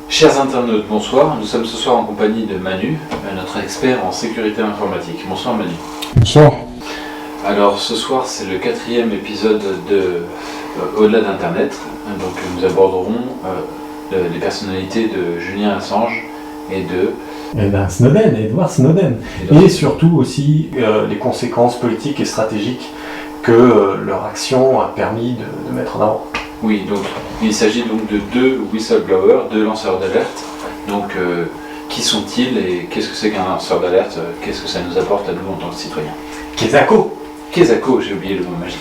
Chers internautes, bonsoir. Nous sommes ce soir en compagnie de Manu, notre expert en sécurité informatique. Bonsoir Manu. Bonsoir. Alors ce soir c'est le 4e épisode de Au-delà d'Internet. Donc nous aborderons les personnalités de Julian Assange et de... Snowden, Edward Snowden. Et surtout aussi les conséquences politiques et stratégiques que leur action a permis de mettre en avant. Oui, donc il s'agit donc de deux whistleblowers, deux lanceurs d'alerte. Donc qui sont-ils et qu'est-ce que c'est qu'un lanceur d'alerte? Qu'est-ce que ça nous apporte à nous en tant que citoyens? Kezako, j'ai oublié le mot magique.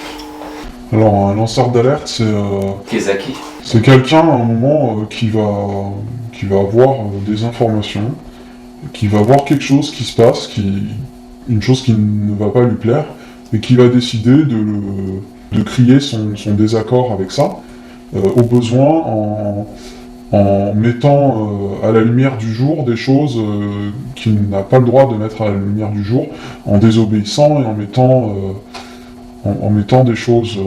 Alors un lanceur d'alerte, c'est... Kezaki. C'est quelqu'un à un moment qui va avoir des informations, qui va voir quelque chose qui se passe, une chose qui ne va pas lui plaire, et qui va décider de crier son désaccord avec ça, au besoin en mettant à la lumière du jour des choses qu'il n'a pas le droit de mettre à la lumière du jour, en désobéissant et en mettant des choses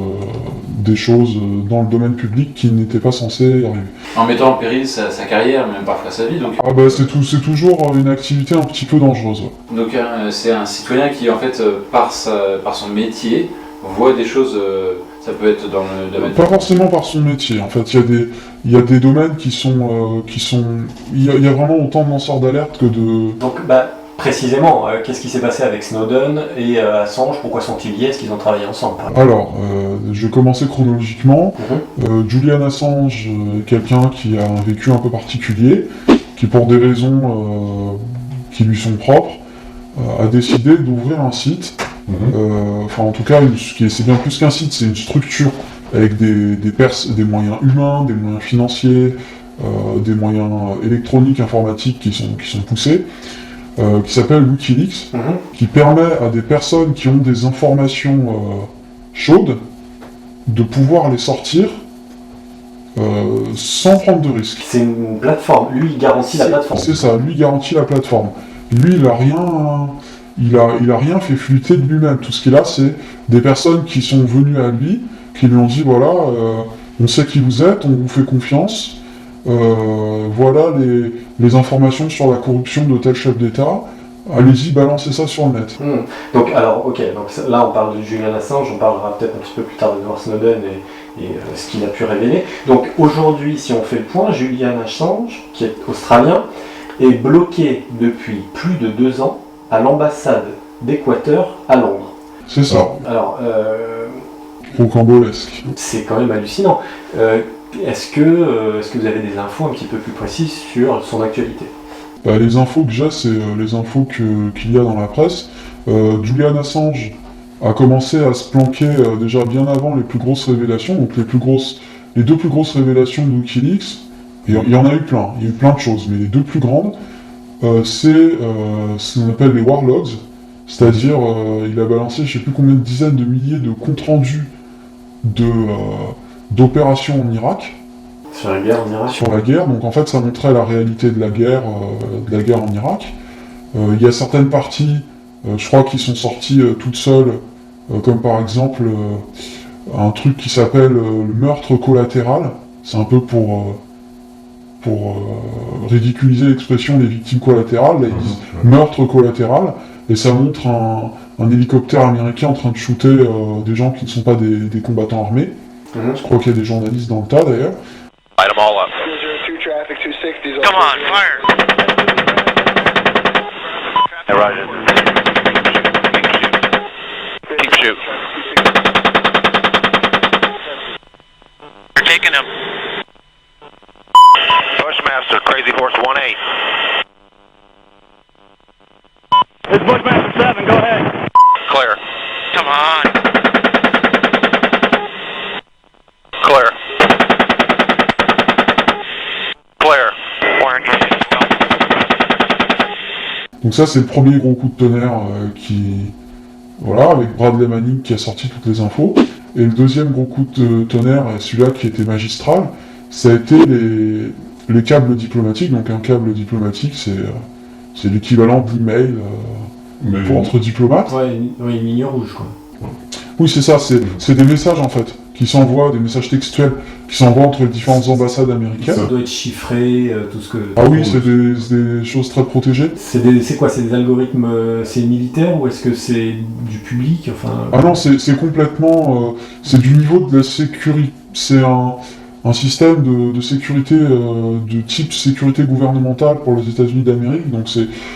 dans le domaine public qui n'étaient pas censées arriver. En mettant en péril sa carrière, même parfois sa vie. Donc... Ah bah c'est toujours une activité un petit peu dangereuse. Ouais. Donc c'est un citoyen qui en fait par son métier voit des choses, ça peut être dans le domaine... Pas forcément par son métier, en fait il y a des domaines qui sont... Il y a vraiment autant de lanceurs d'alerte que de... Donc précisément, qu'est-ce qui s'est passé avec Snowden et Assange? Pourquoi sont-ils liés? Est-ce qu'ils ont travaillé ensemble? Alors, je vais commencer chronologiquement. Julian Assange est quelqu'un qui a un vécu un peu particulier, qui pour des raisons qui lui sont propres, a décidé d'ouvrir un site. Enfin, en tout cas, c'est bien plus qu'un site, c'est une structure avec des moyens humains, des moyens financiers, des moyens électroniques, informatiques qui sont poussés, qui s'appelle Wikileaks, qui permet à des personnes qui ont des informations chaudes de pouvoir les sortir sans prendre de risque. C'est une plateforme, lui il garantit la plateforme. C'est ça, lui il garantit la plateforme. Lui il a rien fait fuiter de lui-même. Tout ce qu'il a, c'est des personnes qui sont venues à lui, qui lui ont dit voilà, on sait qui vous êtes, on vous fait confiance, voilà les informations sur la corruption de tel chef d'État, allez-y, balancez ça sur le net. Donc là on parle de Julian Assange, on parlera peut-être un petit peu plus tard d'Edward Snowden et ce qu'il a pu révéler. Donc aujourd'hui, si on fait le point, Julian Assange, qui est australien, est bloqué depuis plus de 2 ans à l'ambassade d'Équateur à Londres. C'est ça. Alors, rocambolesque. C'est quand même hallucinant. Est-ce que vous avez des infos un petit peu plus précises sur son actualité? Les infos que j'ai, c'est les infos qu'il y a dans la presse. Julian Assange a commencé à se planquer déjà bien avant les plus grosses révélations. Donc les 2 plus grosses révélations de Wikileaks, et il y en a eu plein, il y a eu plein de choses, mais les 2 plus grandes, c'est ce qu'on appelle les war logs, c'est-à-dire il a balancé je sais plus combien de dizaines de milliers de comptes rendus d'opérations en Irak. Sur la guerre en Irak. Sur la guerre, donc en fait ça montrait la réalité de la guerre en Irak. Il y a certaines parties, je crois, qui sont sorties toutes seules, comme par exemple un truc qui s'appelle le meurtre collatéral. C'est un peu pour ridiculiser l'expression des victimes collatérales, là, ils disent meurtre collatéral, et ça montre un hélicoptère américain en train de shooter des gens qui ne sont pas des combattants armés. Je crois qu'il y a des journalistes dans le tas d'ailleurs. Light them all up. Come on, fire! Hey, Roger. Keep shooting. You're taking him. Bushmaster, Crazy Horse 1-8. It's Bushmaster 7, go ahead. Clear. Come on. Clear. Clear. Orange. Donc ça c'est le premier gros coup de tonnerre avec Bradley Manning qui a sorti toutes les infos. Et le deuxième gros coup de tonnerre, celui-là qui était magistral, ça a été les câbles diplomatiques. Donc un câble diplomatique, c'est l'équivalent d'email entre diplomates. Ouais, une ligne rouge, quoi. Oui, c'est ça, c'est des messages en fait, qui s'envoient, des messages textuels, qui s'envoient entre les différentes ambassades américaines. Ça doit être chiffré, tout ce que... Ah oui, c'est des choses très protégées. C'est quoi? C'est des algorithmes, c'est militaire ou est-ce que c'est du public? Enfin... Ah non, c'est complètement... c'est du niveau de la sécurité. C'est un système de sécurité, de type sécurité gouvernementale pour les États-Unis d'Amérique. Donc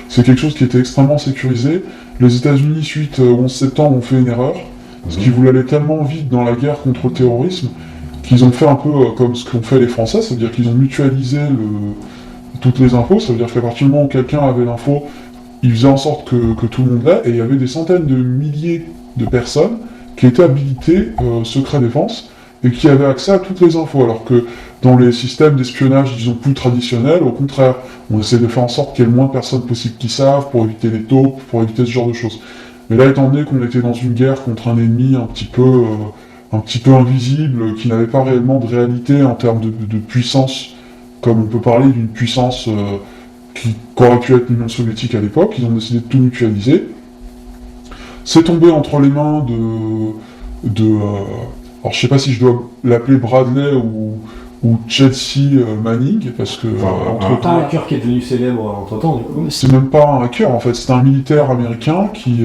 c'est quelque chose qui était extrêmement sécurisé. Les États-Unis, suite au 11 septembre, ont fait une erreur. Parce qu'ils voulaient aller tellement vite dans la guerre contre le terrorisme qu'ils ont fait un peu comme ce qu'ont fait les Français, c'est-à-dire qu'ils ont mutualisé toutes les infos, ça veut dire qu'à partir du moment où quelqu'un avait l'info, il faisait en sorte que tout le monde l'ait, et il y avait des centaines de milliers de personnes qui étaient habilitées secret défense et qui avaient accès à toutes les infos, alors que dans les systèmes d'espionnage, disons, plus traditionnels, au contraire, on essaie de faire en sorte qu'il y ait le moins de personnes possible qui savent, pour éviter les taupes, pour éviter ce genre de choses. Mais là, étant donné qu'on était dans une guerre contre un ennemi un petit peu invisible, qui n'avait pas réellement de réalité en termes de puissance, comme on peut parler d'une puissance qui aurait pu être l'Union soviétique à l'époque, ils ont décidé de tout mutualiser. C'est tombé entre les mains alors je sais pas si je dois l'appeler Bradley ou Chelsea Manning, parce que entre-temps... Un hacker qui est devenu célèbre entre-temps, du coup. C'est même pas un hacker, en fait, c'est un militaire américain qui...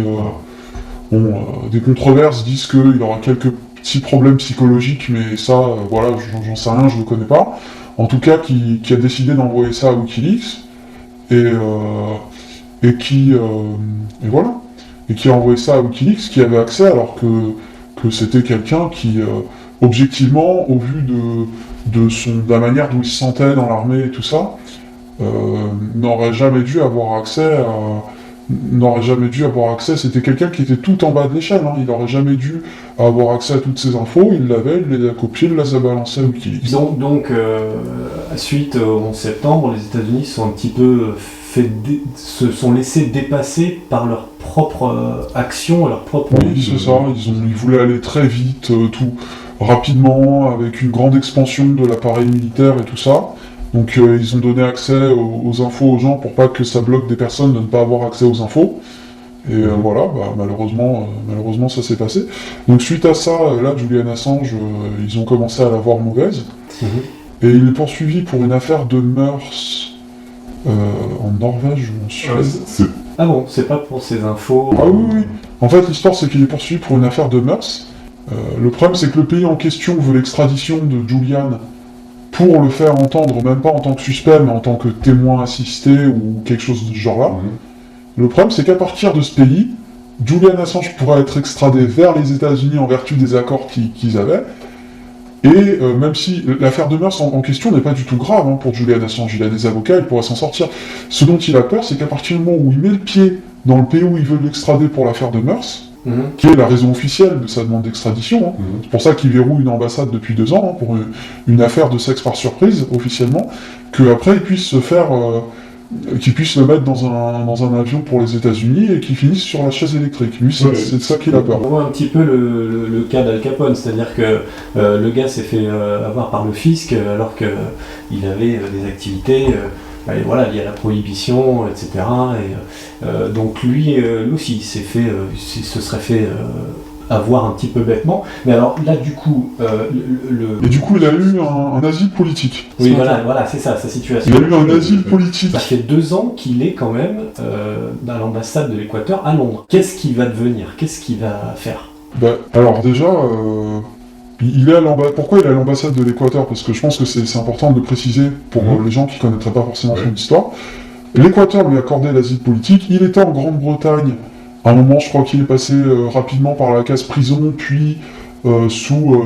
des controverses disent qu'il aura quelques petits problèmes psychologiques, mais ça, voilà, j'en sais rien, je le connais pas. En tout cas, qui a décidé d'envoyer ça à Wikileaks, et qui a envoyé ça à Wikileaks, qui avait accès, alors que c'était quelqu'un qui, objectivement, au vu de la manière dont il se sentait dans l'armée et tout ça, n'aurait jamais dû avoir accès, c'était quelqu'un qui était tout en bas de l'échelle, hein. Il n'aurait jamais dû avoir accès à toutes ces infos, il les a copiées, il les a balancées à Wikileaks. Donc suite au 11 septembre, les États-Unis sont un petit peu se sont laissés dépasser par leur propre action, leur propre... Oui, c'est ça, ils voulaient aller très vite, tout rapidement, avec une grande expansion de l'appareil militaire et tout ça. Donc ils ont donné accès aux infos aux gens pour pas que ça bloque des personnes de ne pas avoir accès aux infos. Et voilà, malheureusement ça s'est passé. Donc suite à ça, là, Julian Assange, ils ont commencé à la voir mauvaise. Et il est poursuivi pour une affaire de mœurs en Norvège ou en Suède. Ah bon, c'est pas pour ces infos... Ah oui. En fait, l'histoire, c'est qu'il est poursuivi pour une affaire de mœurs. Le problème, c'est que le pays en question veut l'extradition de Julian pour le faire entendre, même pas en tant que suspect, mais en tant que témoin assisté ou quelque chose de ce genre-là. Le problème, c'est qu'à partir de ce pays, Julian Assange pourra être extradé vers les États-Unis en vertu des accords qu'ils avaient. Et même si l'affaire de mœurs en question n'est pas du tout grave pour Julian Assange, il a des avocats, il pourra s'en sortir. Ce dont il a peur, c'est qu'à partir du moment où il met le pied dans le pays où il veut l'extrader pour l'affaire de mœurs, qui est la raison officielle de sa demande d'extradition, c'est pour ça qu'il verrouille une ambassade depuis 2 ans, pour une affaire de sexe par surprise, officiellement, qu'après il puisse se faire... qu'il puisse le mettre dans un avion pour les États-Unis et qu'il finisse sur la chaise électrique. Lui, c'est de ça qu'il a peur. On voit un petit peu le cas d'Al Capone, c'est-à-dire que le gars s'est fait avoir par le fisc alors qu'il avait des activités liées à la prohibition, etc. Donc lui aussi se serait fait avoir un petit peu bêtement. Mais alors là, du coup... Et du coup, il a eu un asile politique. Oui, voilà, c'est ça, sa situation. Il a eu un asile politique. Ça fait 2 ans qu'il est quand même dans l'ambassade de l'Équateur à Londres. Qu'est-ce qu'il va devenir? Qu'est-ce qu'il va faire? Alors déjà, pourquoi il est à l'ambassade de l'Équateur? Parce que je pense que c'est important de le préciser pour les gens qui ne connaîtraient pas forcément son histoire. L'Équateur lui a accordé l'asile politique. Il était en Grande-Bretagne. À un moment, je crois qu'il est passé rapidement par la case prison, puis sous,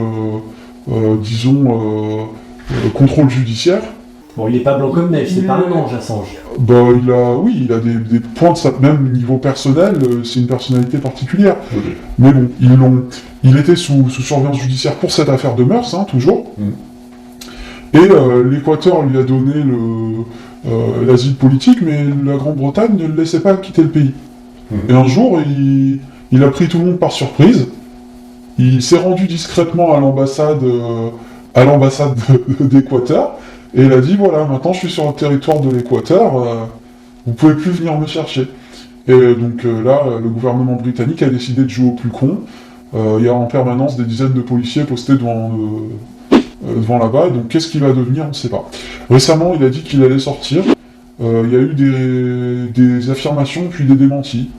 contrôle judiciaire. Bon, il n'est pas blanc comme neige, c'est pas un ange, Assange. Il a des points de ça, même niveau personnel, c'est une personnalité particulière. Mais bon, il était sous surveillance judiciaire pour cette affaire de mœurs, toujours. Et l'Équateur lui a donné l'asile politique, mais la Grande-Bretagne ne le laissait pas quitter le pays. Et un jour, il a pris tout le monde par surprise. Il s'est rendu discrètement à l'ambassade à l'ambassade d'Équateur, et il a dit, voilà, maintenant je suis sur le territoire de l'Équateur, vous pouvez plus venir me chercher. Et donc là, le gouvernement britannique a décidé de jouer au plus con. Il y a en permanence des dizaines de policiers postés devant là-bas, et donc qu'est-ce qu'il va devenir, on ne sait pas. Récemment, il a dit qu'il allait sortir. Il y a eu des affirmations, puis des démentis.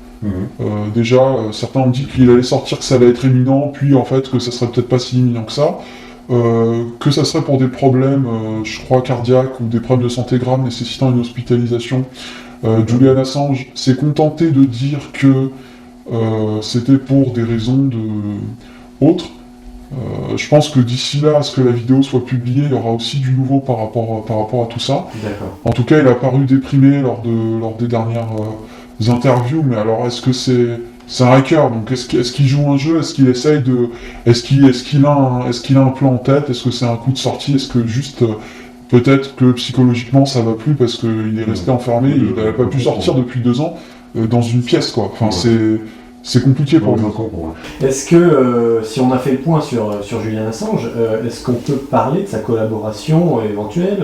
Déjà, certains ont dit qu'il allait sortir, que ça allait être imminent, puis en fait que ça serait peut-être pas si imminent que ça. Que ça serait pour des problèmes, je crois, cardiaques ou des problèmes de santé graves nécessitant une hospitalisation. Julian Assange s'est contenté de dire que c'était pour des raisons autres. Je pense que d'ici là, à ce que la vidéo soit publiée, il y aura aussi du nouveau par rapport à tout ça. D'accord. En tout cas, il a paru déprimé lors des dernières interviews, mais alors est-ce que c'est un hacker, donc est-ce qu'il joue un jeu, est-ce qu'il essaye de... Est-ce qu'il a un plan en tête, est-ce que c'est un coup de sortie, est-ce que juste... peut-être que psychologiquement ça va plus parce qu'il est resté enfermé, il n'avait pas pu sortir depuis 2 ans dans une pièce, quoi. Enfin, c'est compliqué pour lui. Est-ce que, si on a fait le point sur Julian Assange, est-ce qu'on peut parler de sa collaboration éventuelle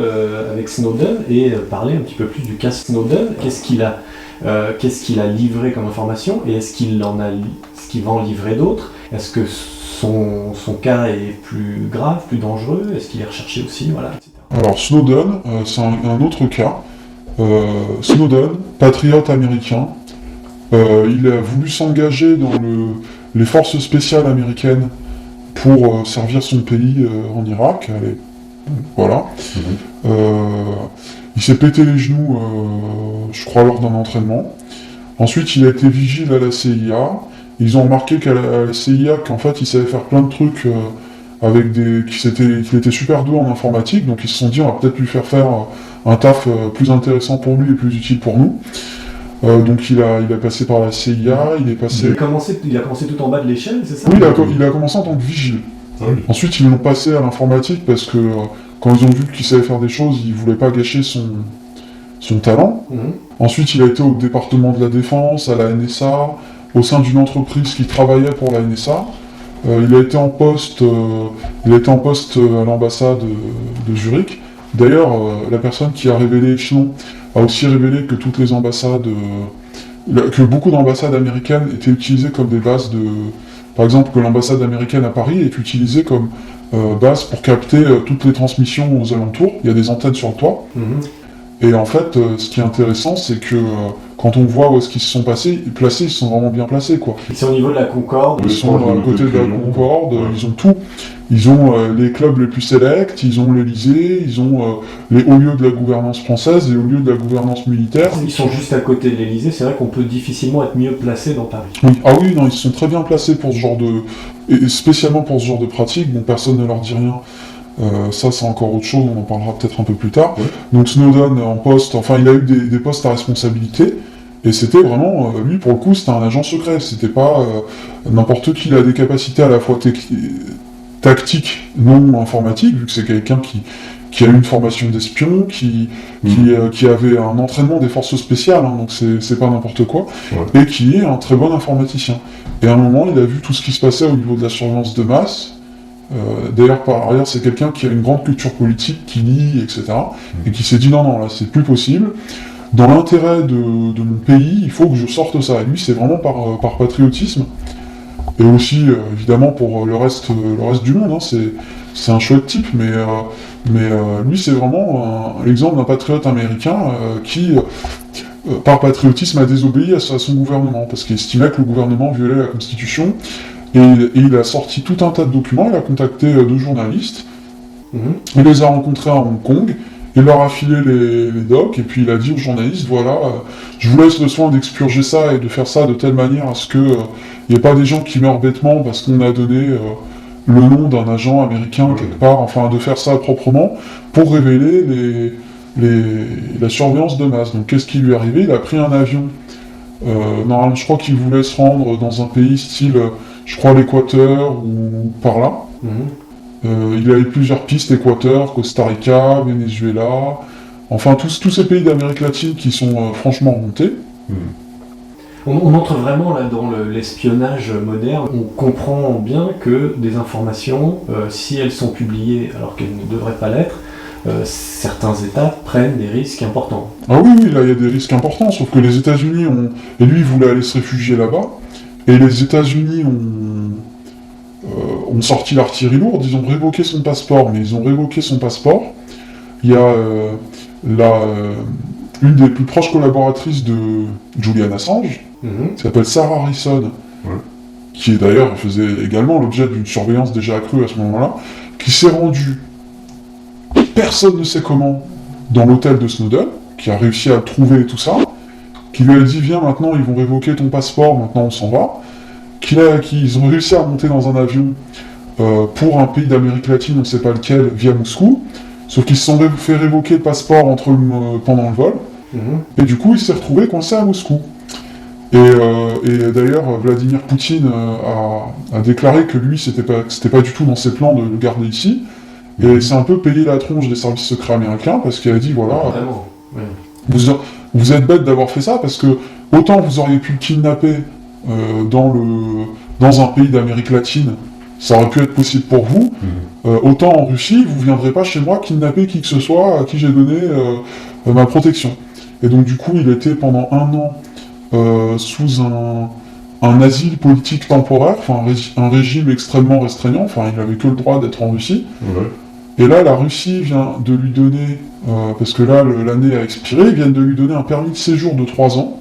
avec Snowden et parler un petit peu plus du cas Snowden? Qu'est-ce qu'il a livré comme information et est-ce qu'il va en livrer d'autres? Est-ce que son cas est plus grave, plus dangereux? Est-ce qu'il est recherché aussi, voilà, etc. Alors Snowden, c'est un autre cas. Snowden, patriote américain, il a voulu s'engager dans les forces spéciales américaines pour servir son pays en Irak. Allez, voilà. Il s'est pété les genoux, je crois, lors d'un entraînement. Ensuite, il a été vigile à la CIA. Ils ont remarqué qu'à la CIA, qu'en fait, il savait faire plein de trucs qu'il était super doué en informatique. Donc ils se sont dit, on va peut-être lui faire un taf plus intéressant pour lui et plus utile pour nous. Donc il a passé par la CIA, il est passé... Il a commencé tout en bas de l'échelle, c'est ça? Oui, il a commencé en tant que vigile. Oui. Ensuite, ils l'ont passé à l'informatique parce que quand ils ont vu qu'il savait faire des choses, ils voulaient pas gâcher son talent. Ensuite, il a été au département de la Défense, à la NSA, au sein d'une entreprise qui travaillait pour la NSA. Il a été en poste à l'ambassade de Zurich. D'ailleurs, la personne qui a révélé Echelon a aussi révélé que toutes les ambassades, que beaucoup d'ambassades américaines étaient utilisées comme des bases de... Par exemple, que l'ambassade américaine à Paris est utilisée comme base pour capter toutes les transmissions aux alentours. Il y a des antennes sur le toit. Et en fait, ce qui est intéressant, c'est que quand on voit où est-ce qu'ils se sont placés, ils sont vraiment bien placés, quoi. Ils sont au niveau de la Concorde. Ils sont à côté de la Concorde, ils ont tout. Ils ont les clubs les plus sélects, ils ont l'Élysée, ils ont les hauts lieux de la gouvernance française, les hauts lieux de la gouvernance militaire. Ils sont juste à côté de l'Élysée, c'est vrai qu'on peut difficilement être mieux placé dans Paris. Oui. Ah oui, non, ils sont très bien placés pour ce genre de... Et spécialement pour ce genre de pratique, bon, personne ne leur dit rien. Ça, c'est encore autre chose, on en parlera peut-être un peu plus tard. Donc Snowden en poste, enfin, il a eu des postes à responsabilité, et c'était vraiment, lui, pour le coup, c'était un agent secret, c'était pas n'importe qui. Il a des capacités à la fois tactiques, non informatiques, vu que c'est quelqu'un qui a eu une formation d'espion, qui avait un entraînement des forces spéciales, hein, donc c'est pas n'importe quoi, et qui est un très bon informaticien. Et à un moment, il a vu tout ce qui se passait au niveau de la surveillance de masse. D'ailleurs, par ailleurs, c'est quelqu'un qui a une grande culture politique, qui lit, etc. Et qui s'est dit non, là, c'est plus possible. Dans l'intérêt de mon pays, il faut que je sorte ça. Et lui, c'est vraiment par patriotisme. Et aussi, évidemment, pour le reste du monde. Hein, c'est un chouette type, mais lui, c'est vraiment l'exemple d'un patriote américain qui, par patriotisme, a désobéi à son gouvernement, parce qu'il estimait que le gouvernement violait la Constitution. Et il a sorti tout un tas de documents, il a contacté 2 journalistes, il les a rencontrés à Hong Kong, il leur a filé les docs, et puis il a dit aux journalistes, voilà, je vous laisse le soin d'expurger ça et de faire ça de telle manière à ce qu'il n'y ait pas des gens qui meurent bêtement parce qu'on a donné le nom d'un agent américain quelque part, enfin de faire ça proprement, pour révéler la surveillance de masse. Donc qu'est-ce qui lui est arrivé? Il a pris un avion, normalement je crois qu'il voulait se rendre dans un pays style... je crois l'Équateur ou par là. Il avait plusieurs pistes, Équateur, Costa Rica, Venezuela, enfin tous ces pays d'Amérique latine qui sont franchement remontés. On entre vraiment là dans l'espionnage moderne. On comprend bien que des informations, si elles sont publiées alors qu'elles ne devraient pas l'être, certains États prennent des risques importants. Ah oui, là il y a des risques importants, sauf que les États-Unis ont... Et lui il voulait aller se réfugier là-bas, et les États-Unis ont sorti l'artillerie lourde, ils ont révoqué son passeport, mais ils ont révoqué son passeport. Il y a une des plus proches collaboratrices de Julian Assange, qui s'appelle Sarah Harrison, qui d'ailleurs faisait également l'objet d'une surveillance déjà accrue à ce moment-là, qui s'est rendue, personne ne sait comment, dans l'hôtel de Snowden, qui a réussi à le trouver et tout ça, qui lui a dit viens maintenant ils vont révoquer ton passeport, maintenant on s'en va, qu'ils ont réussi à monter dans un avion pour un pays d'Amérique latine, on ne sait pas lequel, via Moscou, sauf qu'ils se sont fait révoquer le passeport pendant le vol, et du coup il s'est retrouvé coincé à Moscou. Et d'ailleurs Vladimir Poutine a déclaré que lui c'était pas du tout dans ses plans de le garder ici, et c'est un peu payé la tronche des services secrets américains parce qu'il a dit voilà, vous êtes bête d'avoir fait ça parce que autant vous auriez pu le kidnapper dans un pays d'Amérique latine, ça aurait pu être possible pour vous, autant en Russie vous viendrez pas chez moi kidnapper qui que ce soit à qui j'ai donné ma protection. Et donc du coup il était pendant 1 an sous un asile politique temporaire, enfin un régime extrêmement restreignant, enfin il n'avait que le droit d'être en Russie. Et là, la Russie vient de lui donner, parce que là, l'année a expiré, ils viennent de lui donner un permis de séjour de 3 ans.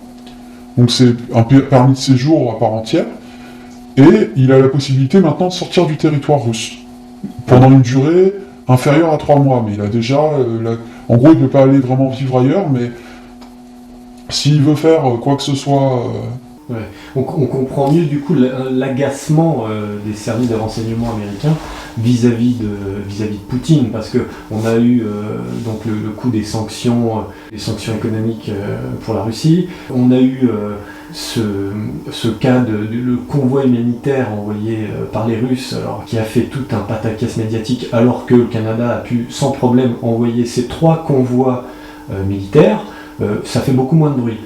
Donc c'est un permis de séjour à part entière. Et il a la possibilité maintenant de sortir du territoire russe. Pendant une durée inférieure à 3 mois. Mais il a déjà... en gros, il ne peut pas aller vraiment vivre ailleurs, mais s'il veut faire quoi que ce soit... On comprend mieux du coup l'agacement des services de renseignement américains vis-à-vis de Poutine, parce que on a eu donc le coup des sanctions économiques pour la Russie. On a eu ce cas le convoi humanitaire envoyé par les Russes, alors qui a fait tout un pataquès médiatique, alors que le Canada a pu sans problème envoyer ces 3 convois militaires. Ça fait beaucoup moins de bruit.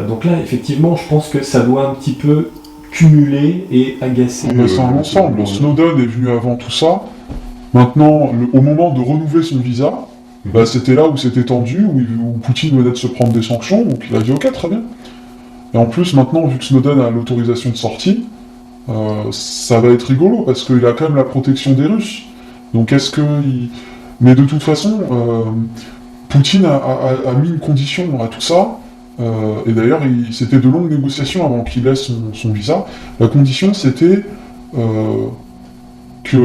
Donc là, effectivement, je pense que ça doit un petit peu cumuler et agacer. Mais c'est un ensemble. Snowden est venu avant tout ça. Maintenant, au moment de renouveler son visa, c'était là où c'était tendu, où Poutine venait de se prendre des sanctions, donc il a dit ok, très bien. Et en plus, maintenant, vu que Snowden a l'autorisation de sortie, ça va être rigolo, parce qu'il a quand même la protection des Russes. Donc est-ce que... Mais de toute façon, Poutine a mis une condition à tout ça. Et d'ailleurs, c'était de longues négociations avant qu'il laisse son visa. La condition, c'était que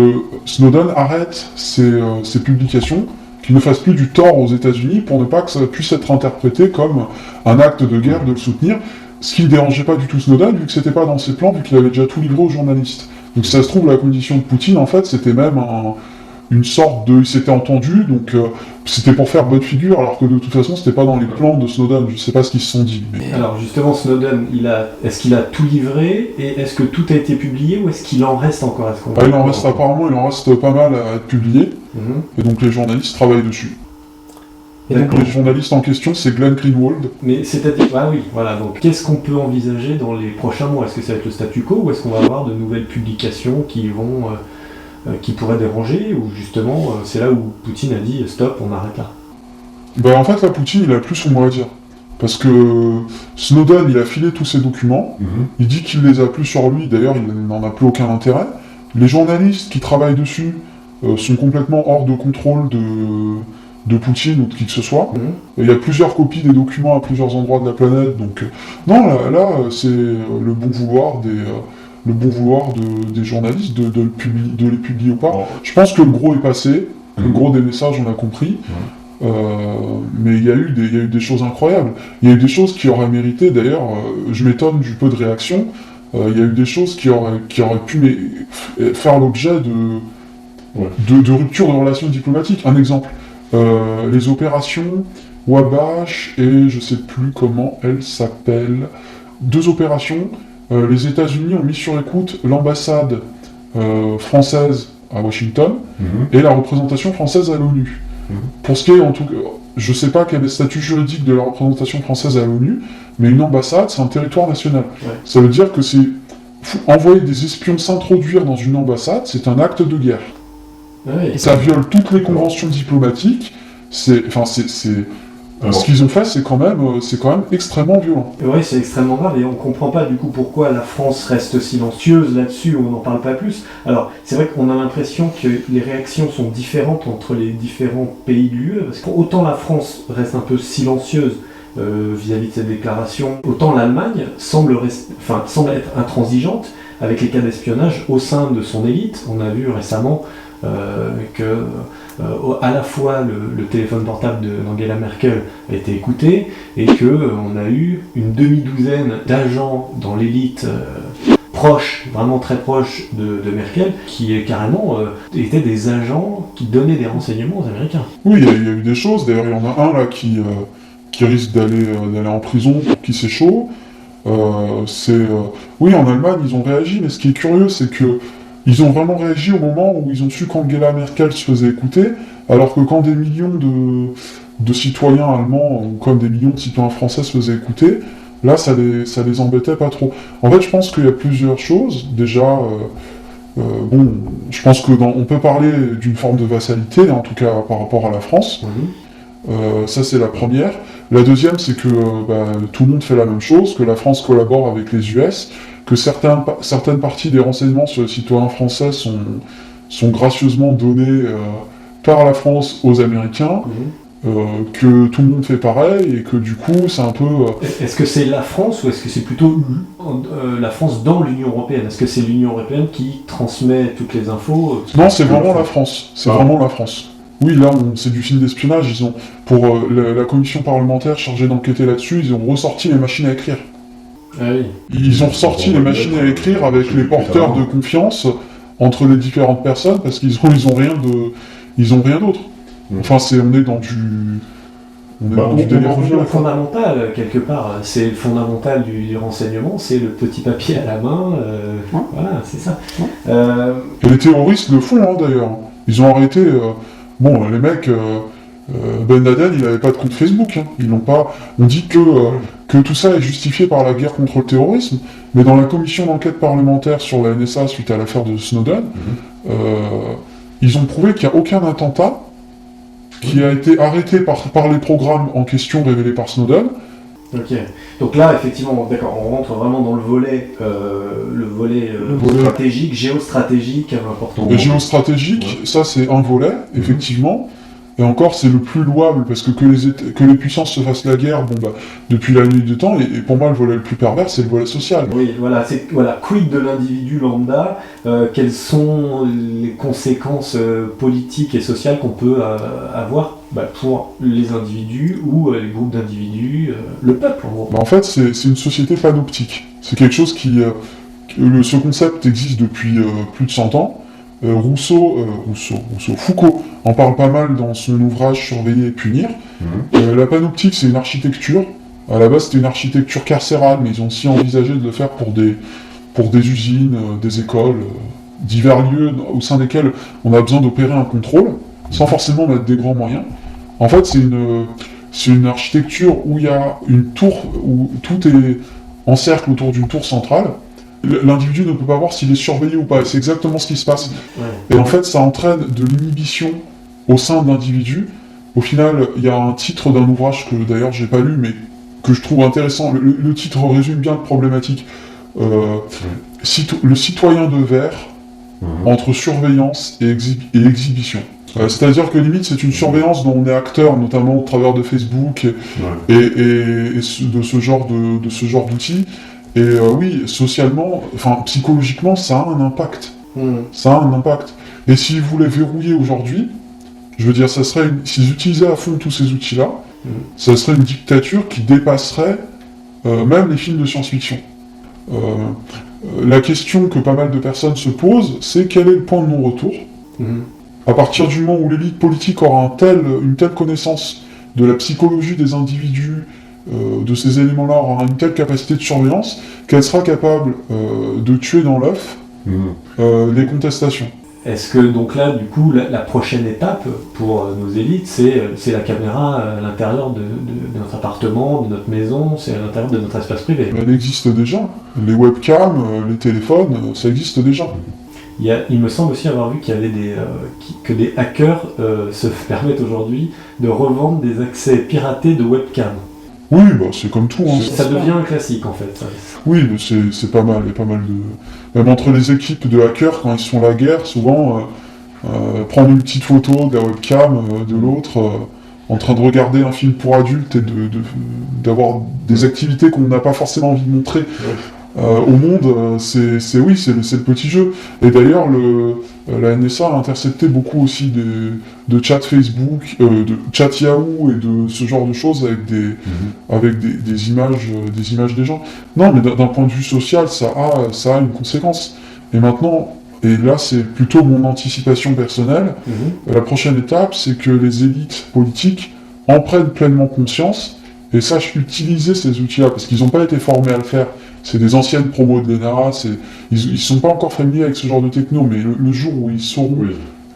Snowden arrête ses publications, qu'il ne fasse plus du tort aux États-Unis pour ne pas que ça puisse être interprété comme un acte de guerre de le soutenir, ce qui ne dérangeait pas du tout Snowden, vu que c'était pas dans ses plans, vu qu'il avait déjà tout livré aux journalistes. Donc si ça se trouve, la condition de Poutine, en fait, c'était même une sorte de... Il s'était entendu, donc c'était pour faire bonne figure, alors que de toute façon, c'était pas dans les plans de Snowden, je sais pas ce qu'ils se sont dit. Mais... Alors justement, Snowden, est-ce qu'il a tout livré, et est-ce que tout a été publié, ou est-ce qu'il en reste encore? Apparemment, il en reste pas mal à être publié, et donc les journalistes travaillent dessus. Et donc les journalistes en question, c'est Glenn Greenwald. Mais c'est-à-dire, oui, voilà, donc qu'est-ce qu'on peut envisager dans les prochains mois? Est-ce que ça va être le statu quo, ou est-ce qu'on va avoir de nouvelles publications qui pourraient déranger, ou justement, c'est là où Poutine a dit stop, on arrête là? En fait, là, Poutine, il a plus son mot à dire. Parce que Snowden, il a filé tous ses documents, il dit qu'il les a plus sur lui, d'ailleurs, il n'en a plus aucun intérêt. Les journalistes qui travaillent dessus sont complètement hors de contrôle de Poutine ou de qui que ce soit. Il y a plusieurs copies des documents à plusieurs endroits de la planète, donc... non, là c'est le bon vouloir des journalistes de les publier ou pas. Je pense que le gros est passé, le gros des messages on a compris, mais il y a eu des choses incroyables. Il y a eu des choses qui auraient mérité, d'ailleurs, je m'étonne du peu de réaction, il y a eu des choses qui auraient pu faire l'objet de rupture de relations diplomatiques. Un exemple, les opérations Wabash et je sais plus comment elles s'appellent, 2 opérations. Les États-Unis ont mis sur écoute l'ambassade française à Washington et la représentation française à l'ONU. Pour ce qui est, je sais pas quel est le statut juridique de la représentation française à l'ONU, mais une ambassade, c'est un territoire national. Ouais. Ça veut dire que envoyer des espions s'introduire dans une ambassade, c'est un acte de guerre. Ouais. Ça viole toutes les conventions diplomatiques. Ce qu'ils ont fait, c'est quand même extrêmement violent. Oui, c'est extrêmement grave et on comprend pas du coup pourquoi la France reste silencieuse là-dessus, on n'en parle pas plus. Alors, c'est vrai qu'on a l'impression que les réactions sont différentes entre les différents pays de l'UE, parce qu'autant la France reste un peu silencieuse vis-à-vis de cette déclaration, autant l'Allemagne semble être intransigeante avec les cas d'espionnage au sein de son élite. On a vu récemment que à la fois le téléphone portable d'Angela Merkel a été écouté et qu'on a eu une demi-douzaine d'agents dans l'élite proche, vraiment très proche de Merkel, qui carrément étaient des agents qui donnaient des renseignements aux Américains. Oui, il y a eu des choses. D'ailleurs, il y en a un là qui risque d'aller en prison pour qui c'est chaud. Oui, en Allemagne, ils ont réagi, mais ce qui est curieux, c'est que ils ont vraiment réagi au moment où ils ont su qu'Angela Merkel se faisait écouter, alors que quand des millions de citoyens allemands, ou comme des millions de citoyens français se faisaient écouter, là, ça les embêtait pas trop. En fait, je pense qu'il y a plusieurs choses. Déjà, je pense on peut parler d'une forme de vassalité, en tout cas par rapport à la France. Ça, c'est la première. La deuxième, c'est que tout le monde fait la même chose, que la France collabore avec les US, que certaines parties des renseignements sur les citoyens français sont gracieusement donnés par la France aux Américains, que tout le monde fait pareil, et que du coup, c'est un peu... Est-ce que c'est la France, ou est-ce que c'est plutôt la France dans l'Union Européenne? Est-ce que c'est l'Union Européenne qui transmet toutes les infos? Non, c'est vraiment la France. C'est vraiment la France. Oui, là, c'est du film d'espionnage. Pour la commission parlementaire chargée d'enquêter là-dessus, ils ont ressorti les machines à écrire. Ah oui. Ils ont ressorti les machines à écrire avec les porteurs de confiance entre les différentes personnes, parce qu'ils ont rien d'autre. Enfin, on est dans du... On revient au fondamental, quelque part. C'est le fondamental du renseignement, c'est le petit papier à la main. Voilà, c'est ça. Et les terroristes le font, d'ailleurs. Ils ont arrêté... les mecs... Ben Laden, il n'avait pas de compte Facebook. Ils l'ont pas... On dit que tout ça est justifié par la guerre contre le terrorisme, mais dans la commission d'enquête parlementaire sur la NSA suite à l'affaire de Snowden, ils ont prouvé qu'il n'y a aucun attentat qui a été arrêté par les programmes en question révélés par Snowden. Ok. Donc là, effectivement, d'accord, on rentre vraiment dans le volet stratégique, géostratégique, important. Le géostratégique, ça c'est un volet, effectivement. Et encore, c'est le plus louable, parce que les puissances se fassent la guerre, depuis la nuit du temps, et pour moi, le volet le plus pervers, c'est le volet social. Oui, quid de l'individu lambda, quelles sont les conséquences politiques et sociales qu'on peut avoir pour les individus ou les groupes d'individus, le peuple en gros. En fait, c'est une société panoptique. C'est quelque chose ce concept existe depuis plus de 100 ans. Foucault en parle pas mal dans son ouvrage Surveiller et punir. La panoptique, c'est une architecture. À la base, c'était une architecture carcérale, mais ils ont aussi envisagé de le faire pour des usines, des écoles, divers lieux au sein desquels on a besoin d'opérer un contrôle, sans forcément mettre des grands moyens. En fait, c'est une architecture où il y a une tour, où tout est en cercle autour d'une tour centrale. L'individu ne peut pas voir s'il est surveillé ou pas, c'est exactement ce qui se passe. Ouais. Et en fait, ça entraîne de l'inhibition au sein de l'individu. Au final, il y a un titre d'un ouvrage que d'ailleurs j'ai pas lu, mais que je trouve intéressant. Le titre résume bien la problématique. Le citoyen de verre entre surveillance et exhibition. C'est-à-dire que limite, c'est une surveillance dont on est acteur, notamment au travers de Facebook et de ce genre d'outils. Et oui, socialement, psychologiquement, ça a un impact. Ça a un impact. Et s'ils voulaient verrouiller aujourd'hui, je veux dire, s'ils utilisaient à fond tous ces outils-là, ça serait une dictature qui dépasserait même les films de science-fiction. La question que pas mal de personnes se posent, c'est quel est le point de non-retour ? À partir du moment où l'élite politique aura une telle connaissance de la psychologie des individus, de ces éléments-là, aura une telle capacité de surveillance qu'elle sera capable de tuer dans l'œuf les contestations. Est-ce que donc là, du coup, la prochaine étape pour nos élites, c'est la caméra à l'intérieur de notre appartement, de notre maison, c'est à l'intérieur de notre espace privé? Elle existe déjà. Les webcams, les téléphones, ça existe déjà. Il me semble aussi avoir vu qu'il y avait que des hackers se permettent aujourd'hui de revendre des accès piratés de webcams. Oui, bah, c'est comme tout. Hein, Ça devient un classique en fait. Ça. Oui, mais c'est pas mal. Il y a pas mal de... Même entre les équipes de hackers, quand ils se font la guerre, souvent, prendre une petite photo de la webcam de l'autre, en train de regarder un film pour adultes et d'avoir des activités qu'on n'a pas forcément envie de montrer au monde, c'est le petit jeu. Et d'ailleurs, la NSA a intercepté beaucoup aussi de chats Facebook, de chats Yahoo et de ce genre de choses avec des images des gens. Non, mais d'un point de vue social, ça a une conséquence. Et maintenant, et là c'est plutôt mon anticipation personnelle, la prochaine étape, c'est que les élites politiques en prennent pleinement conscience et sachent utiliser ces outils-là, parce qu'ils n'ont pas été formés à le faire. C'est des anciennes promos de l'ENA, ils ne sont pas encore familiers avec ce genre de techno, mais le jour où ils sauront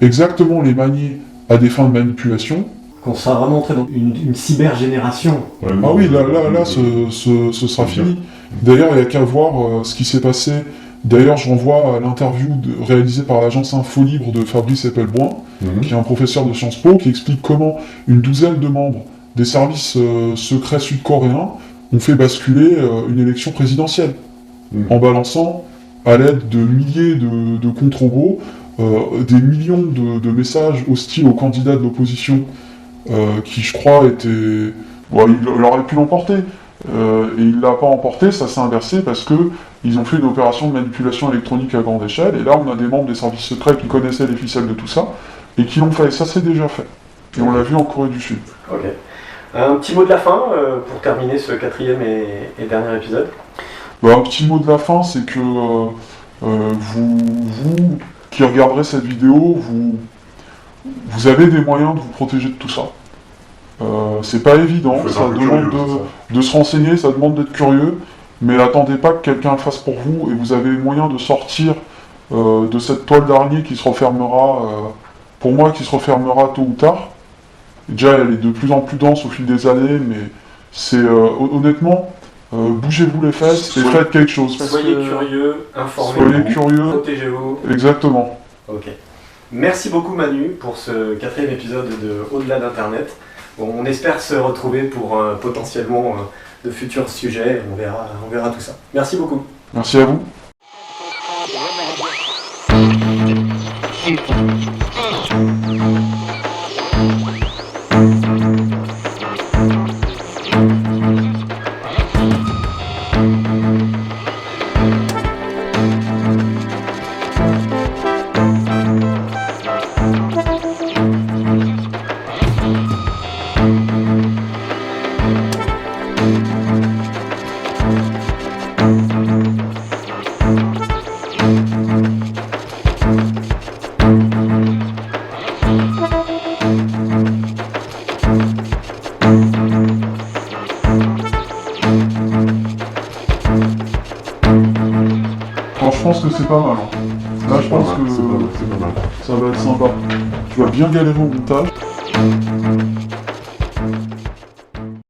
exactement les manier à des fins de manipulation... Qu'on sera vraiment entré dans une cybergénération. Ah oui, là, ce sera fini. D'ailleurs, il n'y a qu'à voir ce qui s'est passé. D'ailleurs, je renvoie à l'interview réalisée par l'agence Infolibre de Fabrice Eppelboin, qui est un professeur de Sciences Po, qui explique comment une douzaine de membres des services secrets sud-coréens ont fait basculer une élection présidentielle, en balançant, à l'aide de milliers de contre-robots, des millions de messages hostiles aux candidats de l'opposition, qui, je crois, étaient... Bon, il aurait pu l'emporter, et il ne l'a pas emporté, ça s'est inversé, parce qu'ils ont fait une opération de manipulation électronique à grande échelle, et là, on a des membres des services secrets qui connaissaient les ficelles de tout ça, et qui l'ont fait, et ça c'est déjà fait. Et on l'a vu en Corée du Sud. Ok. Un petit mot de la fin pour terminer ce 4e et dernier épisode. Bah, un petit mot de la fin, c'est que vous qui regarderez cette vidéo, vous avez des moyens de vous protéger de tout ça. C'est pas évident, ça demande de se renseigner, ça demande d'être curieux, mais n'attendez pas que quelqu'un le fasse pour vous, et vous avez moyen de sortir de cette toile d'araignée qui se refermera, pour moi, qui se refermera tôt ou tard. Déjà, elle est de plus en plus dense au fil des années, mais c'est honnêtement, bougez-vous les fesses et faites quelque chose. Soyez curieux, informez-vous, soyez curieux, protégez-vous. Exactement. Ok. Merci beaucoup Manu pour ce 4e épisode de Au-delà d'Internet. Bon, on espère se retrouver pour potentiellement de futurs sujets. On verra tout ça. Merci beaucoup. Merci à vous. Je pense que c'est pas mal. Là, je pense que ça va être sympa. Tu vas bien galérer au montage.